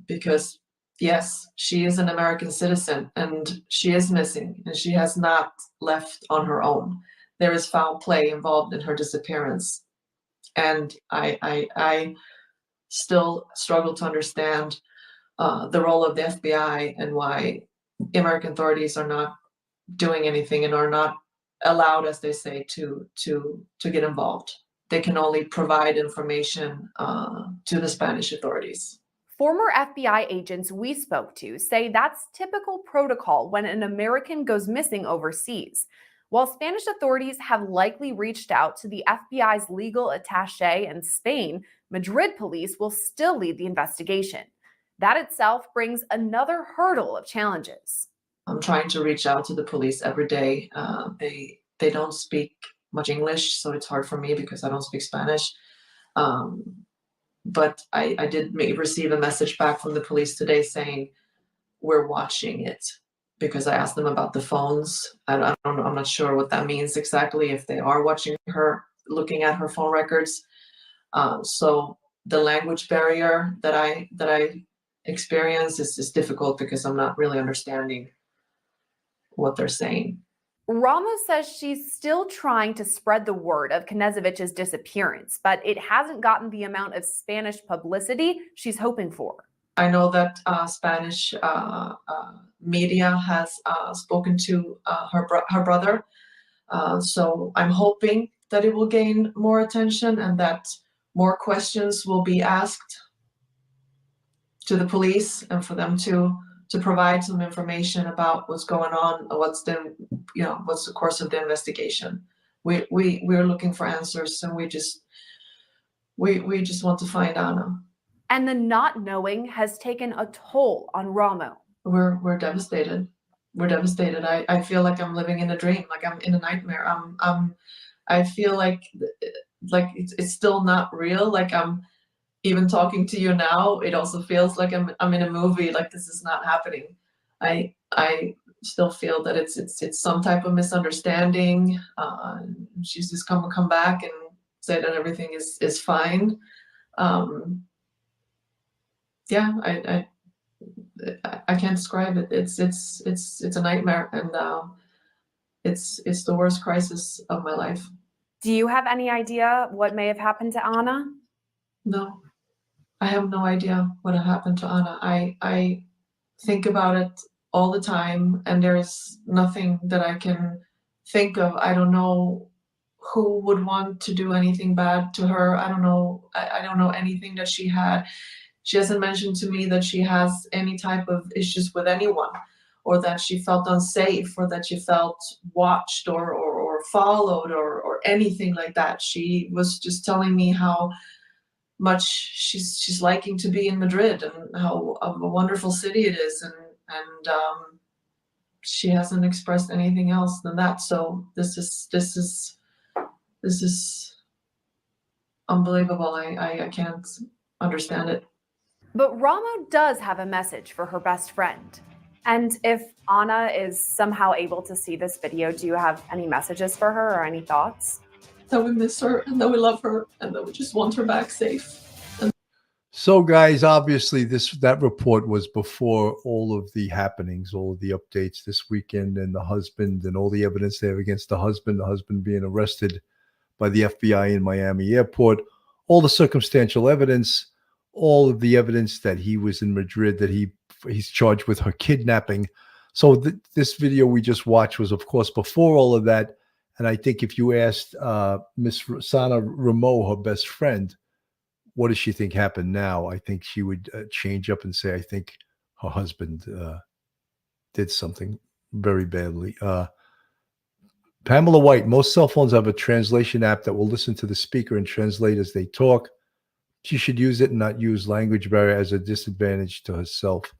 because, yes, she is an American citizen and she is missing, and she has not left on her own. There is foul play involved in her disappearance. And I still struggle to understand the role of the FBI and why American authorities are not doing anything and are not allowed, as they say, to get involved. They can only provide information to the Spanish authorities. Former FBI agents we spoke to say that's typical protocol when an American goes missing overseas. While Spanish authorities have likely reached out to the FBI's legal attaché in Spain, Madrid police will still lead the investigation. That itself brings another hurdle of challenges. I'm trying to reach out to the police every day. They don't speak much English, so it's hard for me because I don't speak Spanish. But I did receive a message back from the police today saying, we're watching it, because I asked them about the phones. I don't know, I'm not sure what that means exactly, if they are watching her, looking at her phone records. So the language barrier that I experience is difficult because I'm not really understanding what they're saying. Ramos says she's still trying to spread the word of Knezevich's disappearance, but it hasn't gotten the amount of Spanish publicity she's hoping for. I know that Spanish media has spoken to her brother, so I'm hoping that it will gain more attention and that more questions will be asked to the police, and for them to provide some information about what's going on, what's the course of the investigation. We're looking for answers, and we just want to find Anna. And the not knowing has taken a toll on Ramo. We're devastated. We're devastated. I feel like I'm living in a dream, like I'm in a nightmare. I feel like it's still not real. Like I'm even talking to you now, it also feels like I'm in a movie, like this is not happening. I still feel that it's some type of misunderstanding. She's just come back and say that everything is fine. Yeah, I can't describe it. It's a nightmare, and it's the worst crisis of my life. Do you have any idea what may have happened to Anna? No, I have no idea what happened to Anna. I think about it all the time, and there is nothing that I can think of. I don't know who would want to do anything bad to her. I don't know. I don't know anything that she had. She hasn't mentioned to me that she has any type of issues with anyone, or that she felt unsafe, or that she felt watched or followed or anything like that. She was just telling me how much she's liking to be in Madrid and how of a wonderful city it is, and she hasn't expressed anything else than that. So this is unbelievable. I can't understand it. But Ramo does have a message for her best friend. And if Anna is somehow able to see this video, do you have any messages for her or any thoughts? That we miss her, and that we love her, and that we just want her back safe. So, guys, obviously that report was before all of the happenings, all of the updates this weekend, and the husband and all the evidence they have against the husband being arrested by the FBI in Miami airport, all the circumstantial evidence, all of the evidence that he was in Madrid, that he's charged with her kidnapping. So this video we just watched was, of course, before all of that. And I think if you asked Miss Sana Ramo, her best friend, what does she think happened now, I think she would change up and say, I think her husband did something very badly. Pamela White, most cell phones have a translation app that will listen to the speaker and translate as they talk. She should use it and not use language barrier as a disadvantage to herself.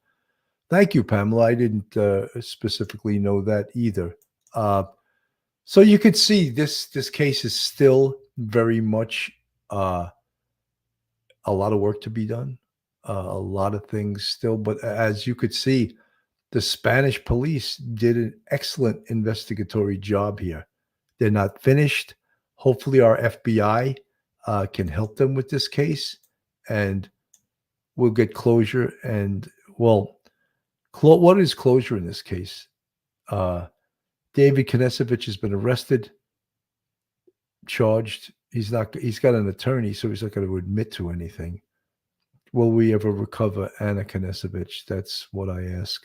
Thank you, Pamela. I didn't specifically know that either. So you could see this case is still very much a lot of work to be done, a lot of things still. But as you could see, the Spanish police did an excellent investigatory job here. They're not finished. Hopefully our FBI can help them with this case, and we'll get closure. And, well, what is closure in this case? David Knezevich has been arrested, charged. He's got an attorney, so he's not going to admit to anything. Will we ever recover Anna Knezevich? That's what I ask.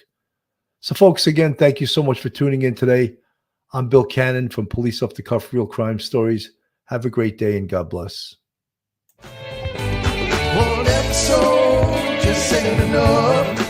So, folks, again, thank you so much for tuning in today. I'm Bill Cannon from Police Off the Cuff Real Crime Stories. Have a great day and God bless. One episode just ain't enough.